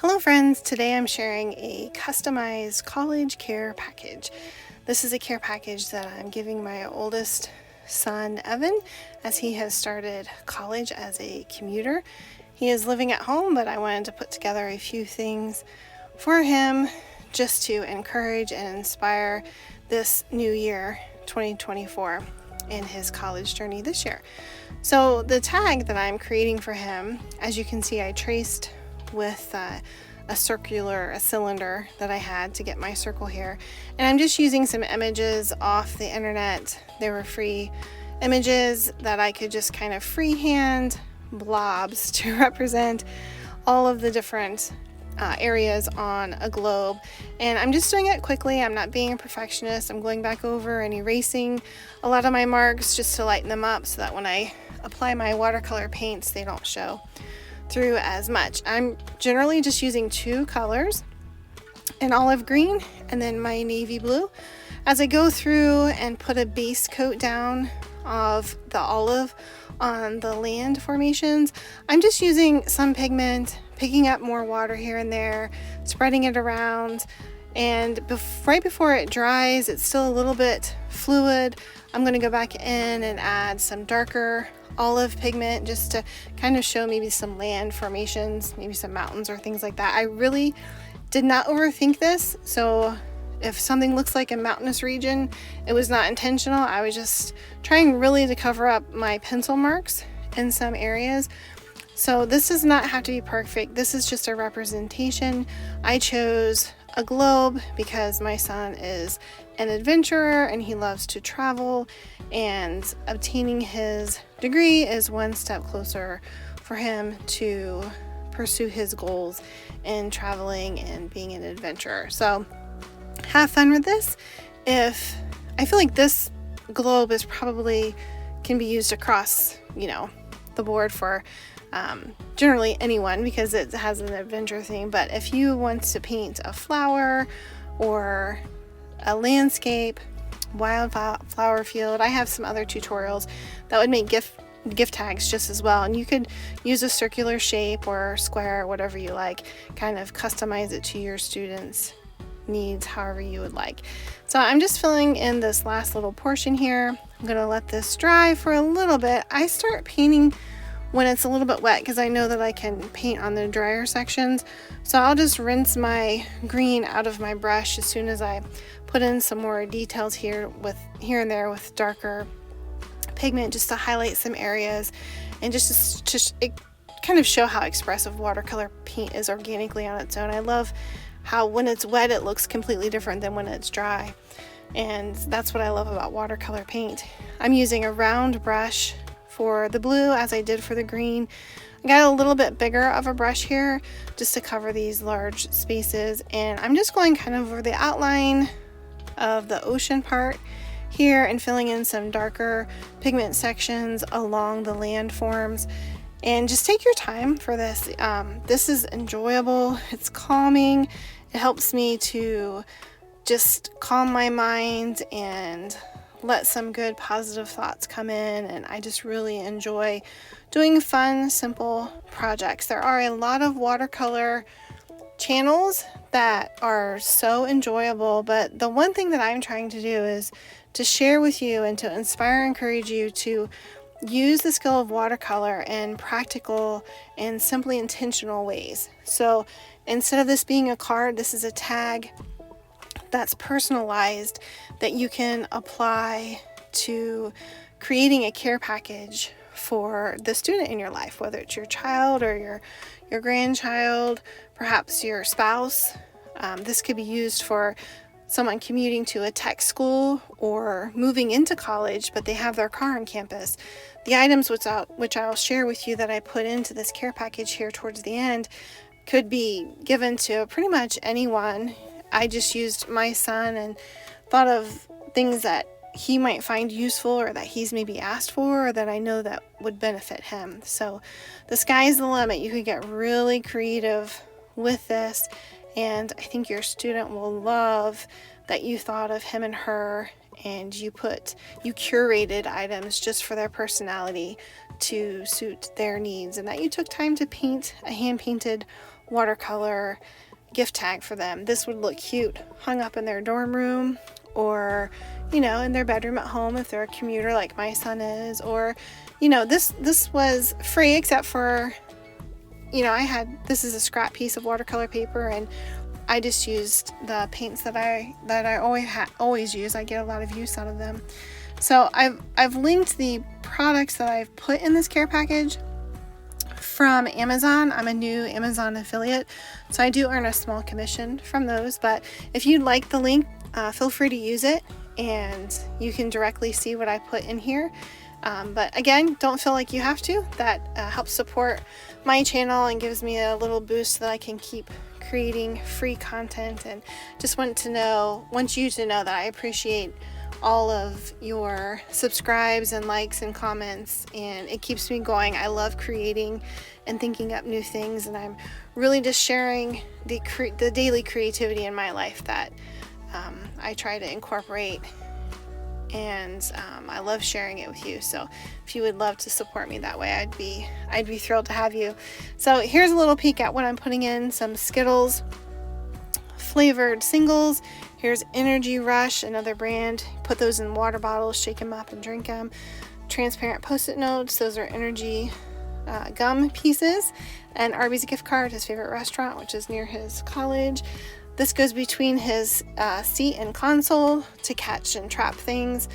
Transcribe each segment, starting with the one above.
Hello friends, today I'm sharing a customized college care package. This is a care package that I'm giving my oldest son, Evan, as he has started college as a commuter. He is living at home, but I wanted to put together a few things for him just to encourage and inspire this new year, 2024, in his college journey this year. So the tag that I'm creating for him, as you can see, I traced with a cylinder that I had to get my circle here, and I'm just using some images off the internet. They were free images that I could just kind of freehand blobs to represent all of the different areas on a globe, and I'm just doing it quickly. I'm not being a perfectionist. I'm going back over and erasing a lot of my marks just to lighten them up so that when I apply my watercolor paints they don't show through as much. I'm generally just using two colors, an olive green and then my navy blue. As I go through and put a base coat down of the olive on the land formations, I'm just using some pigment, picking up more water here and there, spreading it around, and right before it dries, it's still a little bit fluid. I'm going to go back in and add some darker olive pigment just to kind of show maybe some land formations, maybe some mountains or things like that. I really did not overthink this, so if something looks like a mountainous region, it was not intentional. I was just trying really to cover up my pencil marks in some areas. So this does not have to be perfect. This is just a representation. I chose a globe because my son is an adventurer and he loves to travel, and obtaining his degree is one step closer for him to pursue his goals in traveling and being an adventurer. So have fun with this. I feel like this globe is probably can be used across, the board for generally anyone because it has an adventure theme. But if you want to paint a flower or a landscape, wildflower field, I have some other tutorials that would make gift tags just as well, and you could use a circular shape or square, whatever you like, kind of customize it to your students' needs however you would like. So I'm just filling in this last little portion here. I'm going to let this dry for a little bit. I start painting when it's a little bit wet because I know that I can paint on the drier sections. So I'll just rinse my green out of my brush as soon as I put in some more details here and there with darker pigment, just to highlight some areas and just to kind of show how expressive watercolor paint is organically on its own. I love how when it's wet it looks completely different than when it's dry, and that's what I love about watercolor paint. I'm using a round brush for the blue as I did for the green. I got a little bit bigger of a brush here just to cover these large spaces, and I'm just going kind of over the outline of the ocean part here and filling in some darker pigment sections along the landforms. And just take your time for this. This is enjoyable, it's calming, it helps me to just calm my mind and let some good positive thoughts come in, and I just really enjoy doing fun, simple projects. There are a lot of watercolor channels that are so enjoyable, but the one thing that I'm trying to do is to share with you and to inspire and encourage you to use the skill of watercolor in practical and simply intentional ways. So instead of this being a card, this is a tag that's personalized that you can apply to creating a care package for the student in your life, whether it's your child or your grandchild, perhaps your spouse. This could be used for someone commuting to a tech school or moving into college, but they have their car on campus. The items which I'll share with you that I put into this care package here towards the end could be given to pretty much anyone. I just used my son and thought of things that he might find useful or that he's maybe asked for or that I know that would benefit him. So the sky's the limit. You could get really creative with this, and I think your student will love that you thought of him and her and you curated items just for their personality to suit their needs, and that you took time to paint a hand-painted watercolor gift tag for them. This would look cute hung up in their dorm room, or in their bedroom at home if they're a commuter like my son is. Or this was free, except for this is a scrap piece of watercolor paper, and I just used the paints that I always use. I get a lot of use out of them. So I've linked the products that I've put in this care package from Amazon. I'm a new Amazon affiliate, so I do earn a small commission from those. But if you'd like the link, feel free to use it, and you can directly see what I put in here. But again, don't feel like you have to. That helps support my channel and gives me a little boost so that I can keep creating free content. And just want you to know that I appreciate all of your subscribes and likes and comments, and it keeps me going. I love creating and thinking up new things, and I'm really just sharing the daily creativity in my life that I try to incorporate, and I love sharing it with you. So if you would love to support me that way, I'd be thrilled to have you. So here's a little peek at what I'm putting in: some Skittles flavored singles. Here's Energy Rush, another brand. Put those in water bottles, shake them up and drink them. Transparent Post-it notes, those are energy gum pieces. And Arby's gift card, his favorite restaurant, which is near his college. This goes between his seat and console to catch and trap things.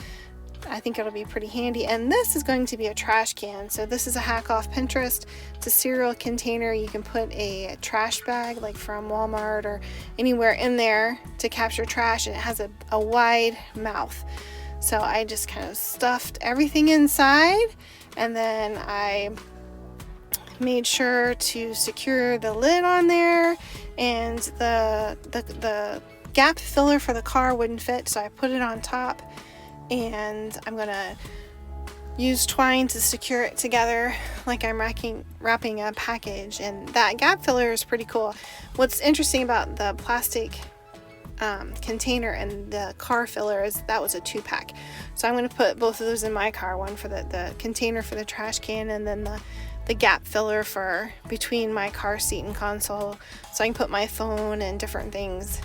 I think it'll be pretty handy. And this is going to be a trash can. So this is a hack off Pinterest. It's a cereal container. You can put a trash bag like from Walmart or anywhere in there to capture trash, and it has a wide mouth. So I just kind of stuffed everything inside, and then I made sure to secure the lid on there, and the gap filler for the car wouldn't fit, so I put it on top. And I'm gonna use twine to secure it together like I'm wrapping a package. And that gap filler is pretty cool. What's interesting about the plastic container and the car filler is that was a 2-pack. So I'm gonna put both of those in my car, one for the container for the trash can, and then the gap filler for between my car seat and console, so I can put my phone and different things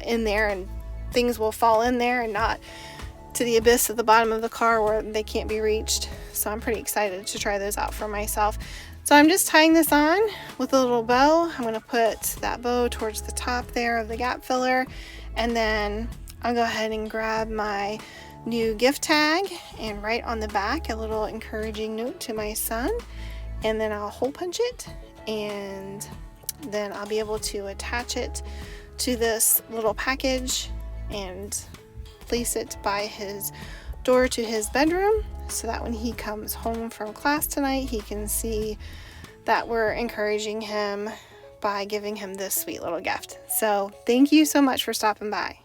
in there, and things will fall in there and not to the abyss at the bottom of the car where they can't be reached. So I'm pretty excited to try those out for myself. So I'm just tying this on with a little bow. I'm going to put that bow towards the top there of the gap filler, and then I'll go ahead and grab my new gift tag and write on the back a little encouraging note to my son, and then I'll hole punch it, and then I'll be able to attach it to this little package and place it by his door to his bedroom, so that when he comes home from class tonight, he can see that we're encouraging him by giving him this sweet little gift. So thank you so much for stopping by.